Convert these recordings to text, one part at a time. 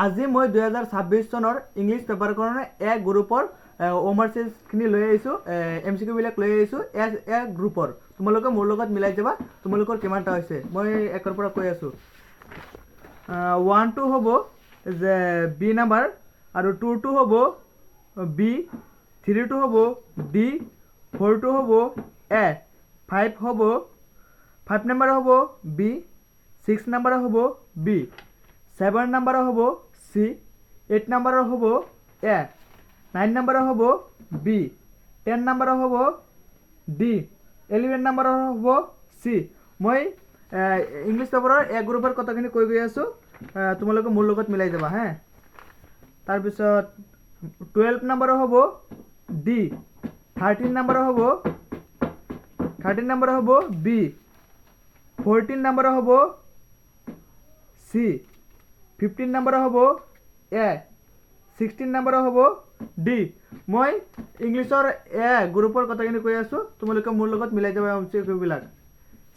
আজি মই 2026 চনৰ ইংলিছ পেপাৰখনৰ এ গ্ৰুপৰ ওভাৰচিজখিনি লৈ আহিছোঁ, MCQ বিলাক লৈ আহিছোঁ এ গ্ৰুপৰ। তোমালোকে মোৰ লগত মিলাই যাবা তোমালোকৰ কিমানটা হৈছে। মই একৰ পৰা কৈ আছোঁ। 1 2 হ'ব যে বি নাম্বাৰ, আৰু 2 2 হ'ব বি, 3 2 হ'ব ডি, 4 2 হ'ব এ, 5 হ'ব 5 নাম্বাৰ হ'ব বি, 6 নাম্বাৰ হ'ব বি, 7 নাম্বাৰ হ'ব চি, 8 নাম্বাৰ হ'ব এ, 9 নাম্বাৰ হ'ব বি, 10 নাম্বাৰ হ'ব ডি, 11 নাম্বাৰ হ'ব চি। মই ইংলিছ পেপাৰৰ এ গ্ৰুপৰ কথাখিনি কৈ গৈ আছোঁ, তোমালোকে মোৰ লগত মিলাই যাবা হে। তাৰপিছত 12 নাম্বাৰ হ'ব ডি, 13 নাম্বাৰ হ'ব বি, 14 নাম্বাৰ হ'ব চি, 15 নাম্বাৰ হ'ব এ, 16 নাম্বাৰ হ'ব ডি। মই ইংলিছৰ এ গ্ৰুপৰ কথাখিনি কৈ আছোঁ, তোমালোকে মোৰ লগত মিলাই যাবা বিলাক।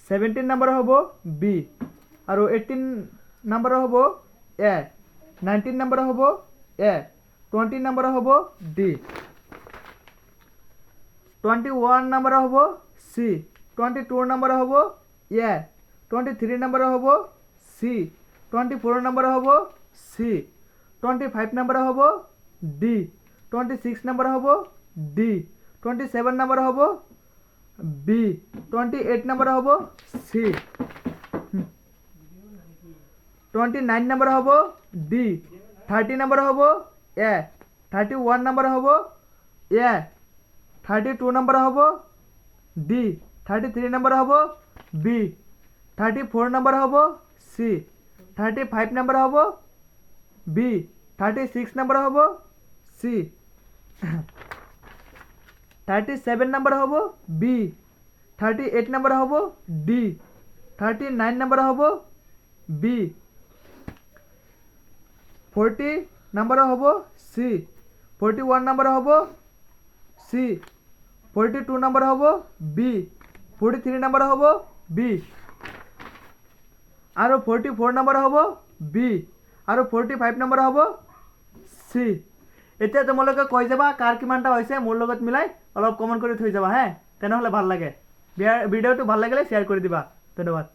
17 নাম্বাৰ হ'ব বি, আৰু 18 নাম্বাৰ হ'ব এ, 19 নাম্বাৰ হ'ব এ, 20 নাম্বাৰ হ'ব ডি, 21 নাম্বাৰ হ'ব চি, 22 নাম্বাৰ হ'ব এ, 23 নাম্বাৰ হ'ব চি, 24 নাম্বাৰ হ'ব চি, 25 নাম্বাৰ হ'ব ডি, 26 নাম্বাৰ হ'ব ডি, 27 নাম্বাৰ হ'ব বি, 28 নাম্বাৰ হ'ব চি, 29 নাম্বাৰ হ'ব ডি, 30 নাম্বাৰ হ'ব এ, 31 নাম্বাৰ হ'ব এ, 32 নাম্বাৰ হ'ব ডি, 33 নাম্বাৰ হ'ব বি, 34 নাম্বাৰ হ'ব চি, 35 নাম্বাৰ হ'ব বি, 36 নাম্বাৰ হ'ব চি, 37 নাম্বাৰ হ'ব বি, 38 নাম্বাৰ হ'ব ডি, 39 নাম্বাৰ হ'ব বি, 40 নাম্বাৰ হ'ব চি, 41 নাম্বাৰ হ'ব চি, 42 নাম্বাৰ হ'ব বি, 43 নাম্বাৰ হ'ব বি, আৰু 44 নাম্বাৰ হ'ব বি, আৰু 45 নাম্বাৰ হ'ব চি। এতিয়া তোমালোকে কৈ যাবা কাৰ কিমানটা হৈছে, মোৰ লগত মিলাই অলপ কমেণ্ট কৰি থৈ যাবা হে, তেনেহ'লে ভাল লাগে। ভিডিঅ'টো ভাল লাগিলে শ্বেয়াৰ কৰি দিবা। ধন্যবাদ।